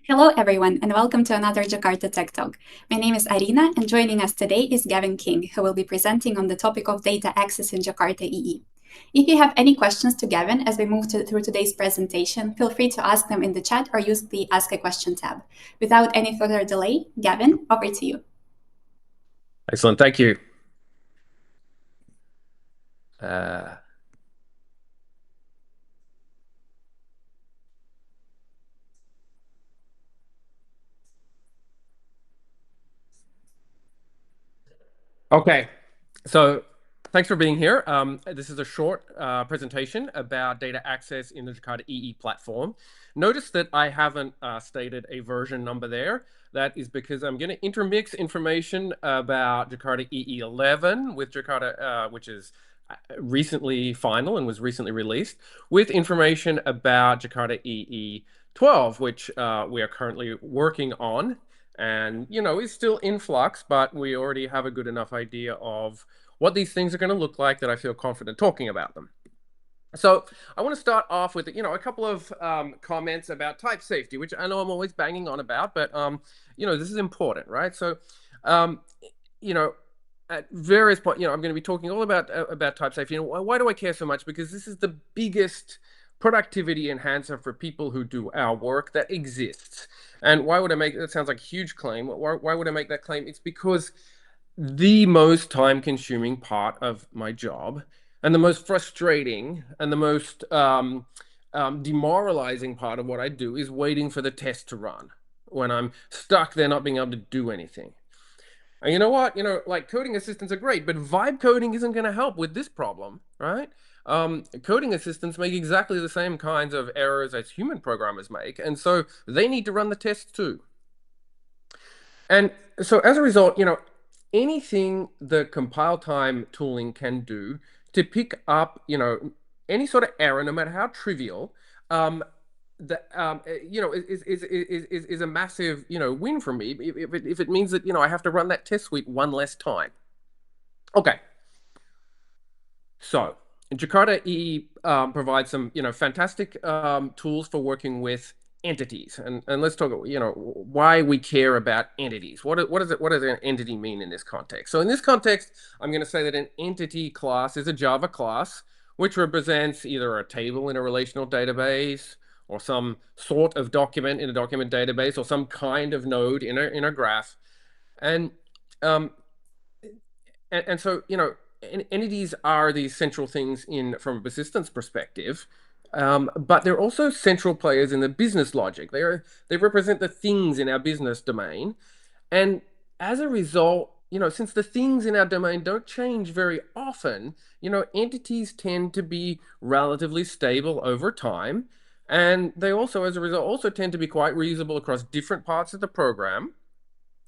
Hello, everyone, and welcome to another Jakarta Tech Talk. My name is Arina, and joining us today is Gavin King, who will be presenting on the topic of data access in Jakarta EE. If you have any questions to Gavin as we move through today's presentation, feel free to ask them in the chat or use the Ask a Question tab. Without any further delay, Gavin, over to you. Excellent, thank you. Uh, okay, so thanks for being here. This is a short presentation about data access in the Jakarta EE platform. Notice that I haven't stated a version number there. That is because I'm going to intermix information about Jakarta EE 11 with Jakarta, which is recently final and was recently released, with information about Jakarta EE 12, which we are currently working on. And, is still in flux, but we already have a good enough idea of what these things are going to look like that I feel confident talking about them. So I want to start off with, a couple of comments about type safety, which I know I'm always banging on about, but, this is important, right? So, at various points, I'm going to be talking all about type safety. Why do I care so much? Because this is the biggest productivity enhancer for people who do our work that exists. And why would I make that? Sounds like a huge claim. Why would I make that claim? It's because the most time-consuming part of my job, and the most frustrating, and the most demoralizing part of what I do is waiting for the test to run when I'm stuck there not being able to do anything. And you know what? Like coding assistants are great, but vibe coding isn't going to help with this problem, right? Coding assistants make exactly the same kinds of errors as human programmers make, and so they need to run the tests too. And so as a result, anything the compile time tooling can do to pick up, any sort of error, no matter how trivial, that is a massive win for me if it means that I have to run that test suite one less time. Okay, so Jakarta EE provides some fantastic tools for working with entities, and let's talk why we care about entities. What does an entity mean in this context? So in this context, I'm going to say that an entity class is a Java class which represents either a table in a relational database, or some sort of document in a document database, or some kind of node in a graph. And so entities are these central things from a persistence perspective, but they're also central players in the business logic. They represent the things in our business domain, and as a result, since the things in our domain don't change very often, entities tend to be relatively stable over time, and they also, as a result, also tend to be quite reusable across different parts of the program,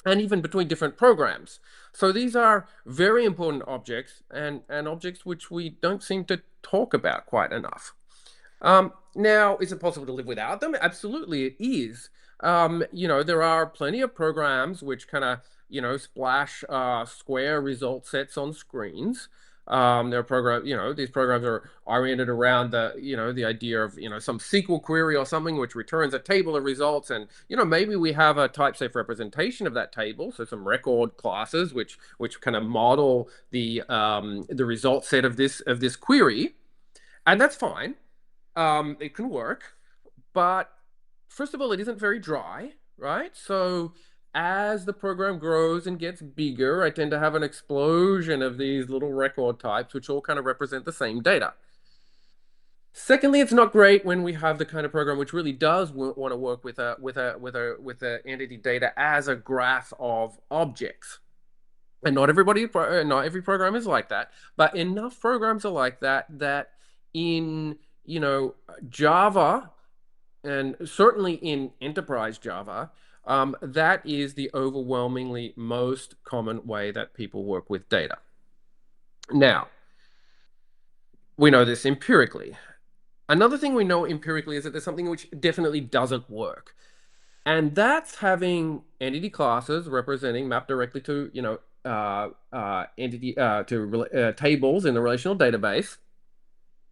and even between different programs. So these are very important objects, and objects which we don't seem to talk about quite enough. Now, is it possible to live without them? Absolutely, it is. There are plenty of programs which kind of, splash square result sets on screens. There are these programs are oriented around the idea of, some SQL query or something which returns a table of results, and, maybe we have a type-safe representation of that table, so some record classes which kind of model the result set of this query, and that's fine. It can work, but first of all, it isn't very dry, right? So as the program grows and gets bigger, I tend to have an explosion of these little record types, which all kind of represent the same data. Secondly, it's not great when we have the kind of program which really does want to work with a entity data as a graph of objects. And not every program is like that, but enough programs are like that in Java, and certainly in enterprise Java, that is the overwhelmingly most common way that people work with data. Now, we know this empirically. Another thing we know empirically is that there's something which definitely doesn't work. And that's having entity classes representing mapped directly to, tables in the relational database,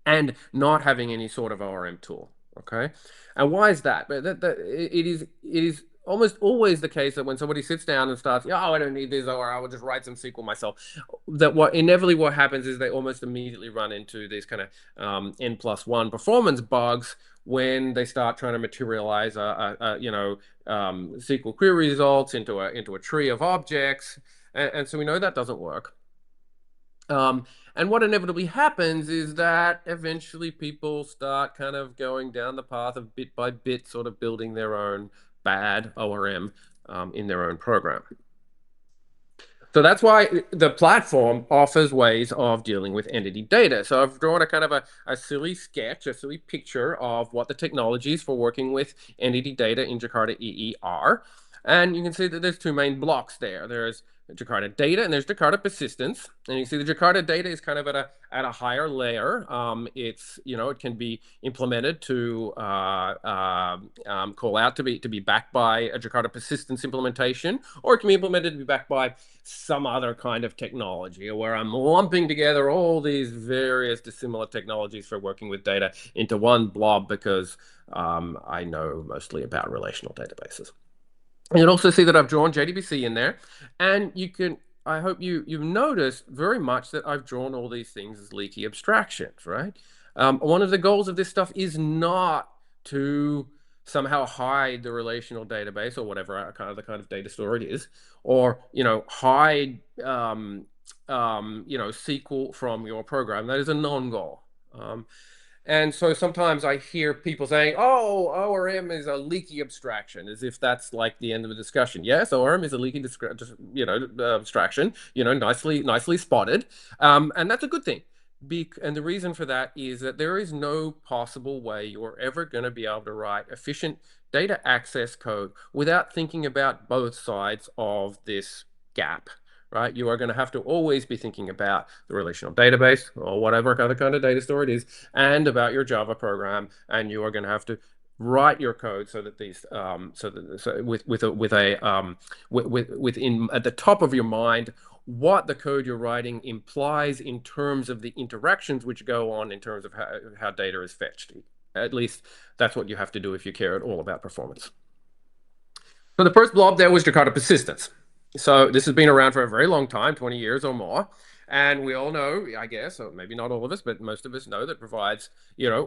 and not having any sort of ORM tool. Okay, and why is that? But it is almost always the case that when somebody sits down and starts, yeah, oh, I don't need this, or I will just write some SQL myself. That what inevitably what happens is they almost immediately run into these kind of N+1 performance bugs when they start trying to materialize SQL query results into a tree of objects, and so we know that doesn't work. And what inevitably happens is that eventually people start kind of going down the path of bit by bit, sort of building their own bad ORM in their own program. So that's why the platform offers ways of dealing with entity data. So I've drawn a kind of a silly sketch, a silly picture of what the technologies for working with entity data in Jakarta EE are. And you can see that there's two main blocks there. There's Jakarta Data and there's Jakarta Persistence. And you see the Jakarta Data is kind of at a higher layer. It can be implemented to call out to be backed by a Jakarta Persistence implementation, or it can be implemented to be backed by some other kind of technology, where I'm lumping together all these various dissimilar technologies for working with data into one blob because I know mostly about relational databases. You can also see that I've drawn JDBC in there, and I hope you've noticed very much that I've drawn all these things as leaky abstractions, right? One of the goals of this stuff is not to somehow hide the relational database or whatever the kind of data store it is, or hide SQL from your program. That is a non-goal. And so sometimes I hear people saying, "Oh, ORM is a leaky abstraction," as if that's like the end of the discussion. Yes, ORM is a leaky, abstraction. Nicely spotted, and that's a good thing. And the reason for that is that there is no possible way you're ever going to be able to write efficient data access code without thinking about both sides of this gap. Right? You are going to have to always be thinking about the relational database or whatever other kind of data store it is, and about your Java program, and you are going to have to write your code so that these within at the top of your mind what the code you're writing implies in terms of the interactions which go on in terms of how data is fetched. At least that's what you have to do if you care at all about performance. So the first blob there was Jakarta Persistence. So this has been around for a very long time, 20 years or more. And we all know, I guess, or maybe not all of us, but most of us know that provides,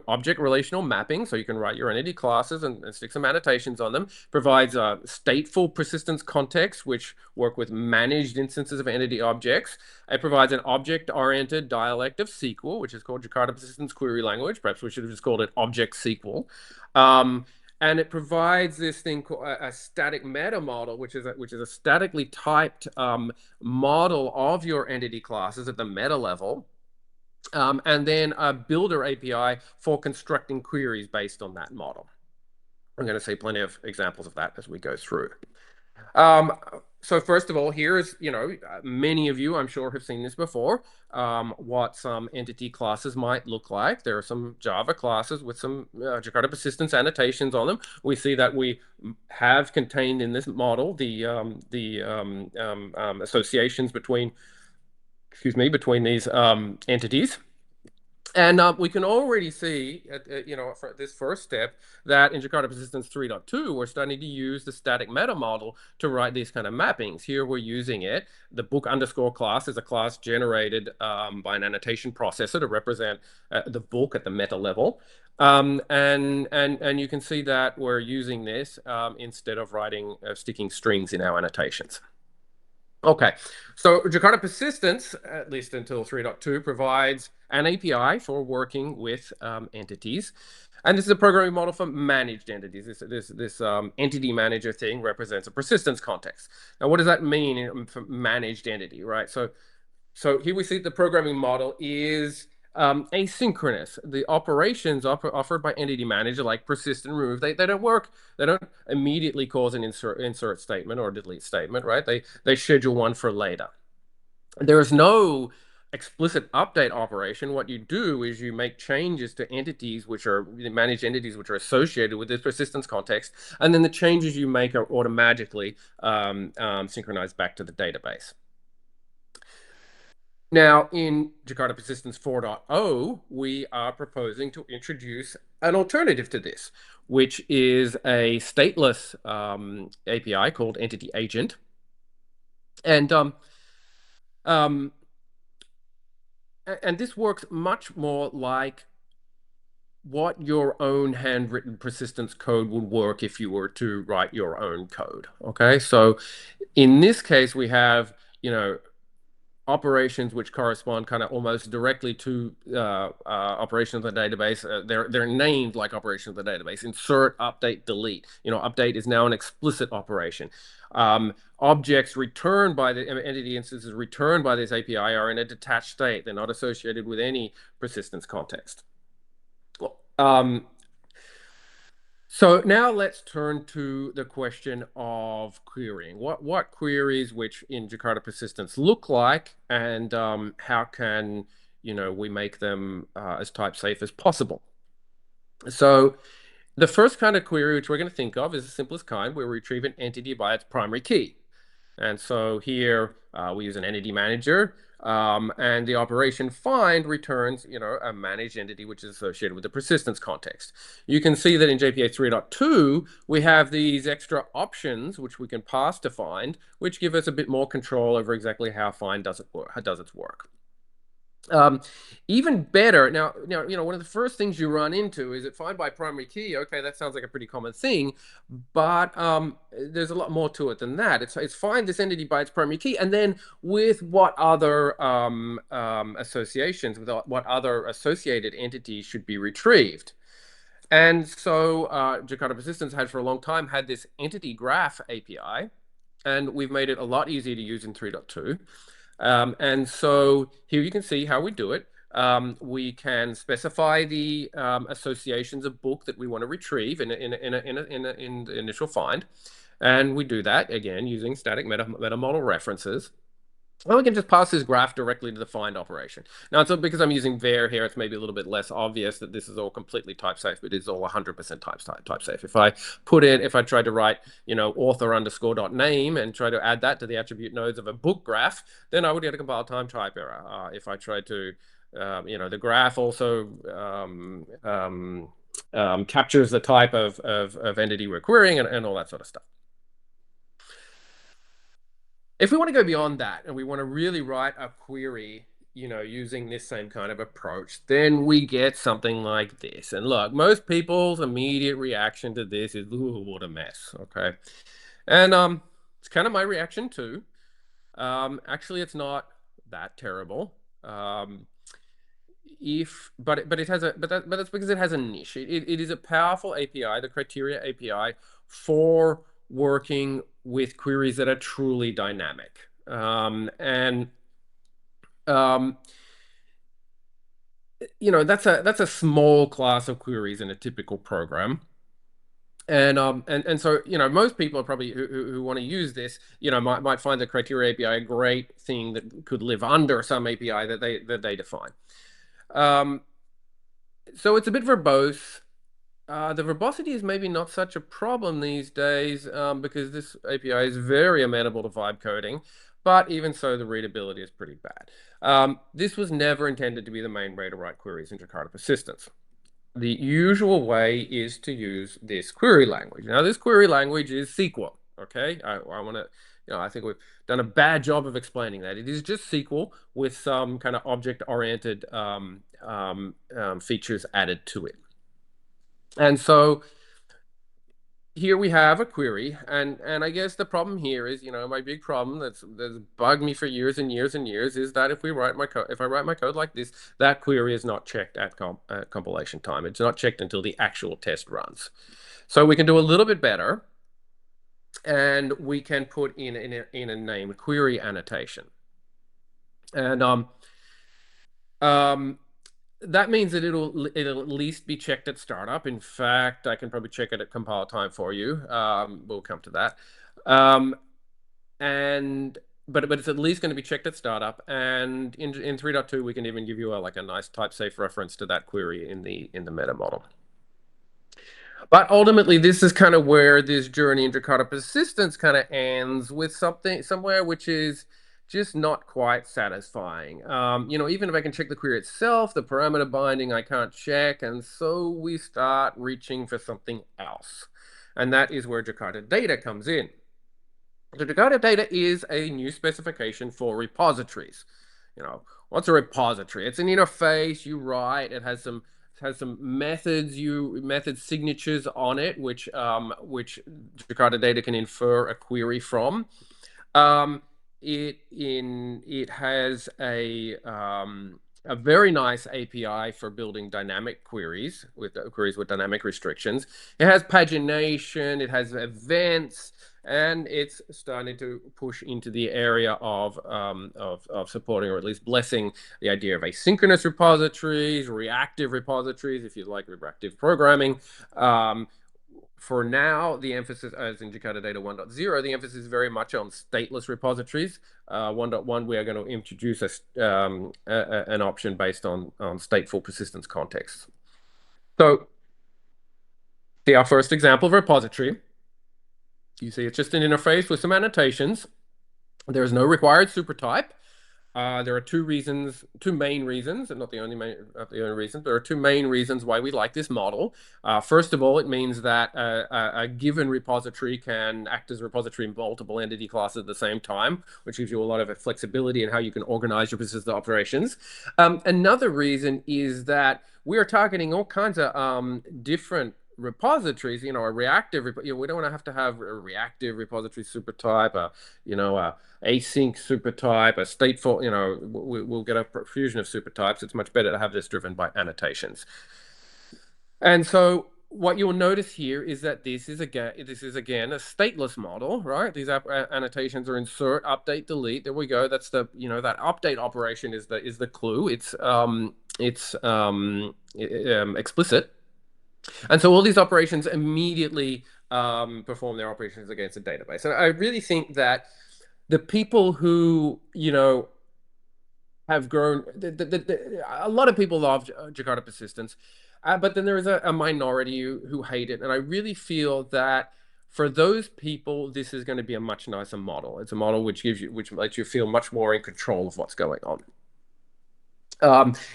object relational mapping. So you can write your entity classes and stick some annotations on them. Provides stateful persistence context, which work with managed instances of entity objects. It provides an object-oriented dialect of SQL, which is called Jakarta Persistence Query Language. Perhaps we should have just called it Object SQL. And it provides this thing called a static meta model, which is a statically typed model of your entity classes at the meta level, and then a builder API for constructing queries based on that model. I'm going to see plenty of examples of that as we go through. So first of all, here's, many of you, I'm sure, have seen this before, what some entity classes might look like. There are some Java classes with some Jakarta Persistence annotations on them. We see that we have contained in this model the associations between these entities. And we can already see, for this first step, that in Jakarta Persistence 3.2, we're starting to use the static meta model to write these kind of mappings. Here we're using it. The book underscore class is a class generated by an annotation processor to represent the book at the meta level. And you can see that we're using this instead of sticking strings in our annotations. Okay, so Jakarta Persistence, at least until 3.2, provides an API for working with entities. And this is a programming model for managed entities. This entity manager thing represents a persistence context. Now, what does that mean for managed entity, right? So here we see the programming model is asynchronous. The operations offered by entity manager, like persist and remove, they don't work. They don't immediately cause an insert statement or delete statement, right? They schedule one for later. There is no explicit update operation. What you do is you make changes to entities managed entities which are associated with this persistence context, and then the changes you make are automatically synchronized back to the database. Now, in Jakarta Persistence 4.0, we are proposing to introduce an alternative to this, which is a stateless API called Entity Agent. And um, and this works much more like what your own handwritten persistence code would work if you were to write your own code. Okay, so in this case, we have, operations which correspond kind of almost directly to operations of the database. They're named like operations of the database. Insert, update, delete. Update is now an explicit operation. Objects returned by the entity instances returned by this API are in a detached state. They're not associated with any persistence context. Um, So now let's turn to the question of querying. What queries, which in Jakarta Persistence look like, and how can we make them as type safe as possible? So the first kind of query which we're going to think of is the simplest kind, where we retrieve an entity by its primary key. And so here we use an entity manager, and the operation find returns, a managed entity which is associated with the persistence context. You can see that in JPA 3.2, we have these extra options which we can pass to find, which give us a bit more control over exactly how find does its work. Even better, now, one of the first things you run into is that find by primary key. Okay, that sounds like a pretty common thing, but there's a lot more to it than that. It's find this entity by its primary key, and then with what other associations, with what other associated entities should be retrieved. And so Jakarta Persistence had for a long time had this entity graph API, and we've made it a lot easier to use in 3.2. And so here you can see how we do it. We can specify the associations of book that we want to retrieve in the initial find. And we do that, again, using static meta model references. Well, we can just pass this graph directly to the find operation. Now, so because I'm using var here, it's maybe a little bit less obvious that this is all completely type safe, but it is all 100% type safe. If I try to write, author underscore dot name and try to add that to the attribute nodes of a book graph, then I would get a compile time type error. If I try to, the graph also captures the type of entity we're querying and all that sort of stuff. If we want to go beyond that and we want to really write a query, using this same kind of approach, then we get something like this. And look, most people's immediate reaction to this is, ooh, what a mess. Okay. And it's kind of my reaction too. Actually, it's not that terrible. That's because it has a niche. It is a powerful API, the criteria API, for working with queries that are truly dynamic. That's a small class of queries in a typical program. And so most people are probably who want to use this might find the criteria API a great thing that could live under some API that they define. So it's a bit verbose. The verbosity is maybe not such a problem these days because this API is very amenable to vibe coding, but even so, the readability is pretty bad. This was never intended to be the main way to write queries in Jakarta Persistence. The usual way is to use this query language. Now, this query language is SQL. Okay, I want to, I think we've done a bad job of explaining that. It is just SQL with some kind of object-oriented features added to it. And so here we have a query, and I guess the problem here is, my big problem that's bugged me for years and years and years is that if I write my code like this, that query is not checked at compilation time. It's not checked until the actual test runs. So we can do a little bit better, and we can put in a named query annotation, and that means that it'll at least be checked at startup. In fact, I can probably check it at compile time for you. We'll come to that. But it's at least going to be checked at startup. And in 3.2, we can even give you a nice type safe reference to that query in the meta model. But ultimately, this is kind of where this journey in Jakarta Persistence kind of ends with somewhere which is just not quite satisfying. Even if I can check the query itself, the parameter binding I can't check, and so we start reaching for something else. And that is where Jakarta Data comes in. The Jakarta Data is a new specification for repositories. What's a repository? It's an interface you write. It has some method signatures on it, which Jakarta Data can infer a query from. It has a very nice API for building dynamic queries with dynamic restrictions. It has pagination, it has events, and it's starting to push into the area of supporting, or at least blessing, the idea of asynchronous repositories, reactive repositories, if you like reactive programming. For now, the emphasis, as in Jakarta Data 1.0, the emphasis is very much on stateless repositories. 1.1, we are going to introduce an option based on stateful persistence contexts. So, see our first example of repository. You see it's just an interface with some annotations. There is no required supertype. There are two main reasons, and not the only reason. There are two main reasons why we like this model. First of all, it means that a given repository can act as a repository in multiple entity classes at the same time, which gives you a lot of flexibility in how you can organize your persistent operations. Another reason is that we are targeting all kinds of different repositories. A reactive, we don't want to have a reactive repository supertype, a async supertype, a stateful, we'll get a profusion of supertypes. It's much better to have this driven by annotations. And so what you'll notice here is that this is again a stateless model, right? These annotations are insert, update, delete. There we go. That's the that update operation is the clue. It's explicit. And so all these operations immediately perform their operations against a database. And I really think that the people who, have grown, a lot of people love Jakarta Persistence, but then there is a minority who hate it. And I really feel that for those people, this is going to be a much nicer model. It's a model which lets you feel much more in control of what's going on.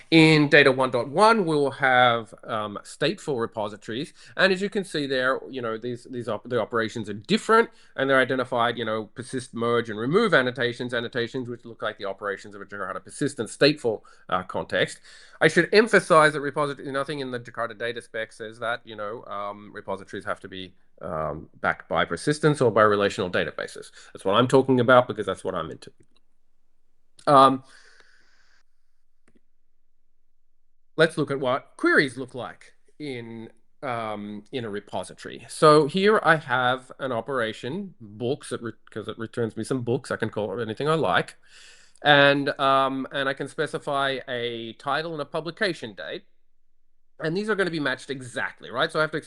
In Data 1.1, we'll have stateful repositories, and as you can see there, the operations are different, and they're identified, persist, merge, and remove annotations which look like the operations of a Jakarta Persistence stateful context. I should emphasize that repository, nothing in the Jakarta data spec says that repositories have to be backed by persistence or by relational databases. That's what I'm talking about because that's what I'm into. Let's look at what queries look like in a repository. So here I have an operation, books, because it returns me some books. I can call it anything I like. And I can specify a title and a publication date. And these are going to be matched exactly, right? So I have to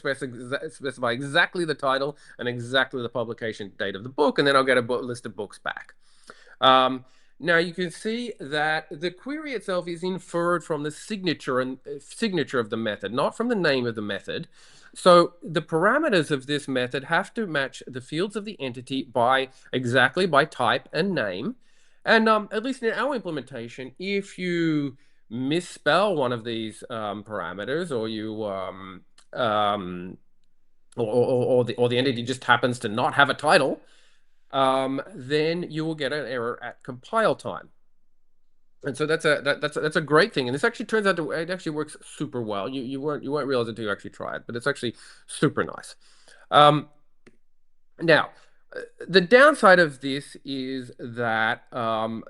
specify exactly the title and exactly the publication date of the book, and then I'll get a list of books back. Now you can see that the query itself is inferred from the signature of the method, not from the name of the method. So the parameters of this method have to match the fields of the entity exactly by type and name. And at least in our implementation, if you misspell one of these parameters, or you or the entity just happens to not have a title, then you will get an error at compile time. And so that's a great thing. And this actually turns out it actually works super well. You won't realize it until you actually try it, but it's actually super nice. Now, the downside of this is that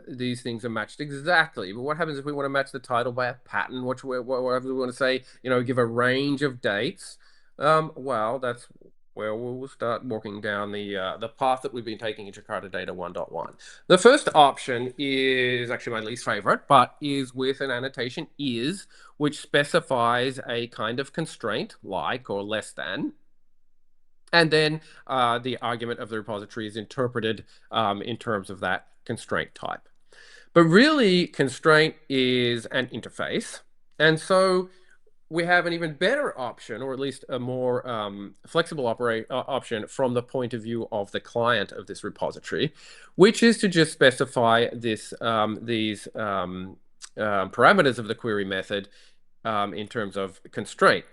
these things are matched exactly. But what happens if we want to match the title by a pattern? Whatever we want to say, give a range of dates. Well, that's where we'll start walking down the path that we've been taking in Jakarta Data 1.1. The first option is actually my least favorite, but is with an annotation is, which specifies a kind of constraint, like or less than. And then the argument of the repository is interpreted in terms of that constraint type. But really, constraint is an interface. And so we have an even better option, or at least a more flexible option from the point of view of the client of this repository, which is to just specify these parameters of the query method in terms of constraint.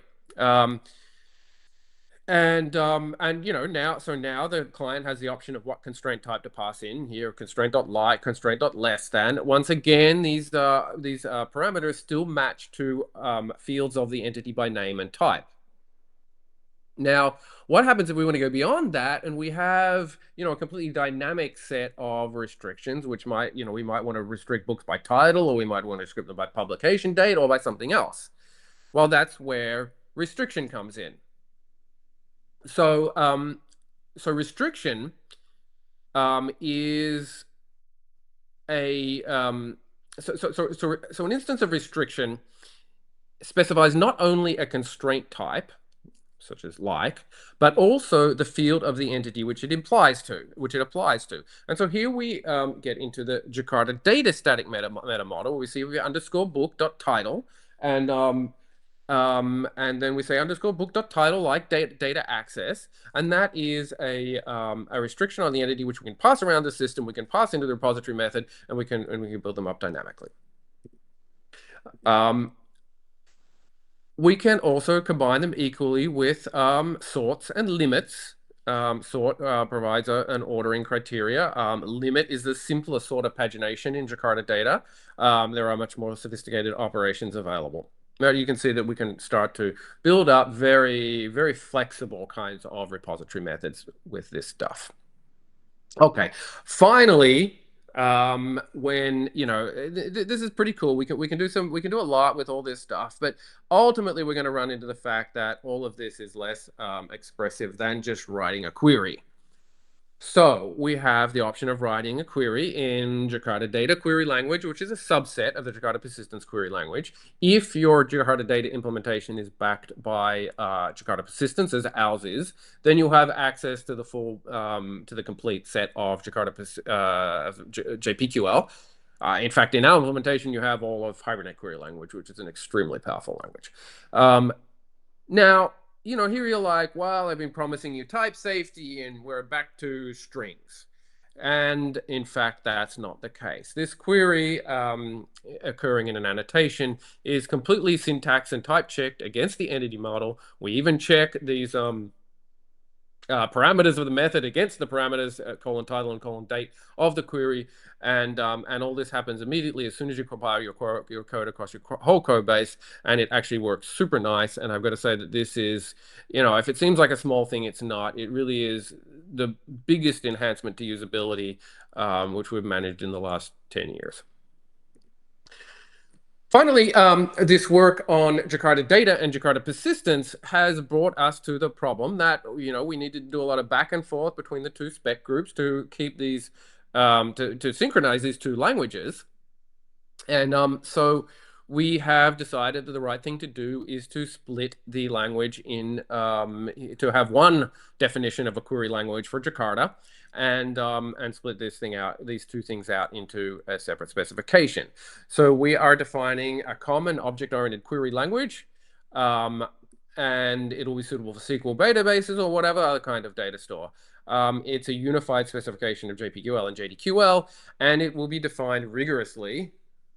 And now the client has the option of what constraint type to pass in here: constraint.like, constraint.less than. Once again, these parameters still match to fields of the entity by name and type. Now, what happens if we want to go beyond that and we have, a completely dynamic set of restrictions, which might, we might want to restrict books by title, or we might want to restrict them by publication date, or by something else. Well, that's where restriction comes in. So restriction is a so an instance of restriction specifies not only a constraint type, such as like, but also the field of the entity which it applies to. And so here we get into the Jakarta Data static meta model. We see we underscore book dot title, and then we say underscore book dot title like data access, and that is a restriction on the entity which we can pass around the system. We can pass into the repository method, and we can build them up dynamically. We can also combine them equally with sorts and limits. Sort provides an ordering criteria. Limit is the simpler sort of pagination in Jakarta Data. There are much more sophisticated operations available. Now you can see that we can start to build up very, very flexible kinds of repository methods with this stuff. Okay, finally, when this is pretty cool. We can do a lot with all this stuff, but ultimately we're going to run into the fact that all of this is less expressive than just writing a query. So we have the option of writing a query in Jakarta Data query language, which is a subset of the Jakarta Persistence query language. If your Jakarta Data implementation is backed by Jakarta Persistence, as ours is, then you'll have access to the full, to the complete set of JPQL. In fact, in our implementation, you have all of Hibernate query language, which is an extremely powerful language. Now, here you're like, well, I've been promising you type safety and we're back to strings. And in fact, that's not the case. This query occurring in an annotation is completely syntax and type checked against the entity model. We even check these parameters of the method against the parameters colon title and colon date of the query, and all this happens immediately as soon as you compile your code across your whole code base, and it actually works super nice. And I've got to say that this is, if it seems like a small thing, it's not. It really is the biggest enhancement to usability which we've managed in the last 10 years. Finally, this work on Jakarta Data and Jakarta Persistence has brought us to the problem that, we need to do a lot of back and forth between the two spec groups to keep these, to synchronize these two languages. And so we have decided that the right thing to do is to split the language in, to have one definition of a query language for Jakarta, and split these two things out into a separate specification. So we are defining a common object-oriented query language, and it'll be suitable for SQL databases or whatever other kind of data store. It's a unified specification of JPQL and JDQL, and it will be defined rigorously,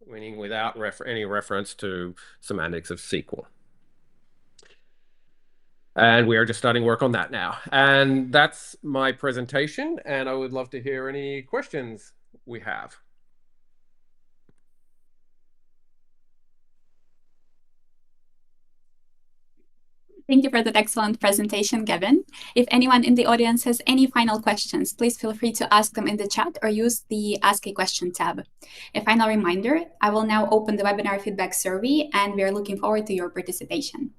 meaning without any reference to semantics of SQL. And we are just starting work on that now. And that's my presentation, and I would love to hear any questions we have. Thank you for that excellent presentation, Gavin. If anyone in the audience has any final questions, please feel free to ask them in the chat or use the Ask a Question tab. A final reminder, I will now open the webinar feedback survey, and we are looking forward to your participation.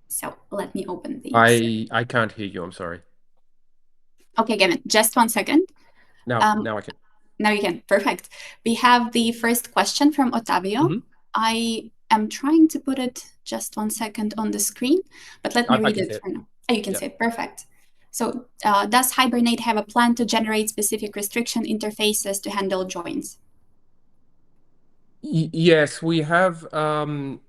So let me open these. I can't hear you, I'm sorry. Okay, Gavin, just 1 second. Now I can. Now you can, perfect. We have the first question from Ottavio. I am trying to put it just 1 second on the screen, but let me read it for now. Oh, you can see it, perfect. So does Hibernate have a plan to generate specific restriction interfaces to handle joins? Yes, we have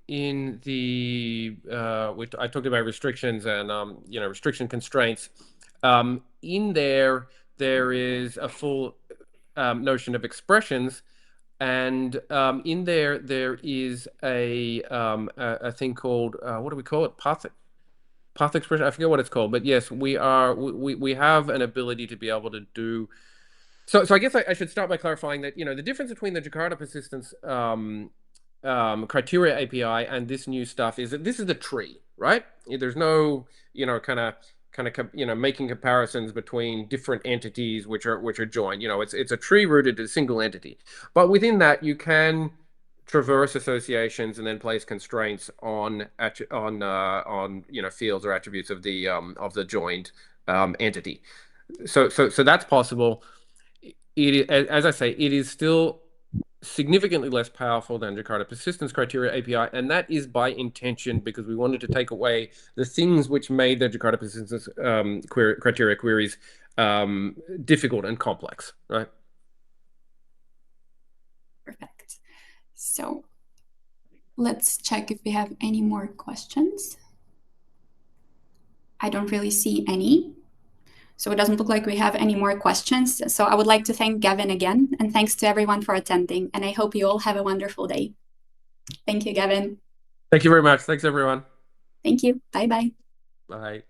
in the I talked about restrictions and restriction constraints. In there, there is a full notion of expressions, and in there there is a thing called what do we call it? Path expression. I forget what it's called, but yes, we have an ability to be able to do. So I guess I should start by clarifying that the difference between the Jakarta Persistence criteria API and this new stuff is that this is the tree, right? There's no making comparisons between different entities which are joined. It's a tree rooted to a single entity, but within that you can traverse associations and then place constraints on fields or attributes of the joined entity. So that's possible. As I say, it is still significantly less powerful than Jakarta Persistence Criteria API, and that is by intention because we wanted to take away the things which made the Jakarta Persistence criteria queries difficult and complex, right? Perfect. So let's check if we have any more questions. I don't really see any. So it doesn't look like we have any more questions. So I would like to thank Gavin again, and thanks to everyone for attending. And I hope you all have a wonderful day. Thank you, Gavin. Thank you very much. Thanks, everyone. Thank you. Bye-bye. Bye.